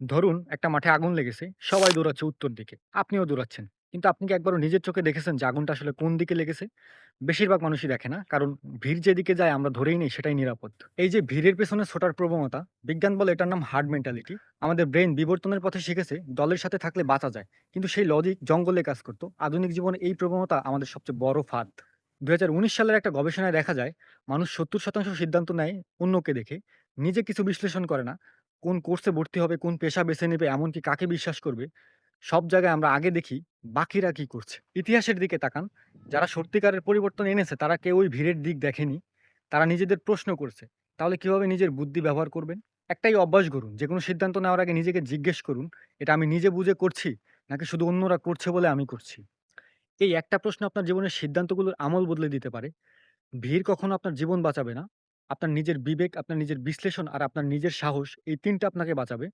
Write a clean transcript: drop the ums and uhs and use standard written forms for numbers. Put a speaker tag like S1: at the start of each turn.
S1: ধরুন একটা মাঠে আগুন লেগেছে, সবাই দৌড়াচ্ছে উত্তর দিকে, আপনিও দৌড়াচ্ছেন। কিন্তু আপনি কি একবারও নিজের চোখে দেখেছেন যে আগুনটা আসলে কোন দিকে লেগেছে? বেশিরভাগ মানুষই দেখে না, কারণ ভিড় যেদিকে যায় আমরা ধরেই নেই সেটাই নিরাপদ। এই যে ভিড়ের পেছনে ছোটার প্রবণতা, বিজ্ঞান বলে এটার নাম হার্ড মেন্টালিটি। আমাদের ব্রেন বিবর্তনের পথে শিখেছে দলের সাথে থাকলে বাঁচা যায়, কিন্তু সেই লজিক জঙ্গলে কাজ করতো। আধুনিক জীবনে এই প্রবণতা আমাদের সবচেয়ে বড় ফাঁদ। ২০১৯ সালের একটা গবেষণায় দেখা যায়, মানুষ ৭০% সিদ্ধান্ত নেয় অন্যকে দেখে, নিজে কিছু বিশ্লেষণ করে না। কোন কোর্সে ভর্তি হবে, কোন পেশা বেছে নেবে, এমনকি কাকে বিশ্বাস করবে, সব জায়গায় আমরা আগে দেখি বাকিরা কি করছে। ইতিহাসের দিকে তাকান, যারা সত্যিকারের পরিবর্তন এনেছে তারা কেউই ভিড়ের দিক দেখেনি, তারা নিজেদের প্রশ্ন করছে। তাহলে কিভাবে নিজের বুদ্ধি ব্যবহার করবেন? একটাই অভ্যাস গড়ুন, যে কোনো সিদ্ধান্ত নেওয়ার আগে নিজেকে জিজ্ঞেস করুন, এটা আমি নিজে বুঝে করছি নাকি শুধু অন্যরা করছে বলে আমি করছি। এই একটা প্রশ্ন আপনার জীবনের সিদ্ধান্তগুলোর আমল বদলে দিতে পারে। ভিড় কখনো আপনার জীবন বাঁচাবে না। আপনার নিজের বিবেক, আপনার নিজের বিশ্লেষণ আর আপনার নিজের সাহস, এই ৩ টা আপনাকে বাঁচাবে।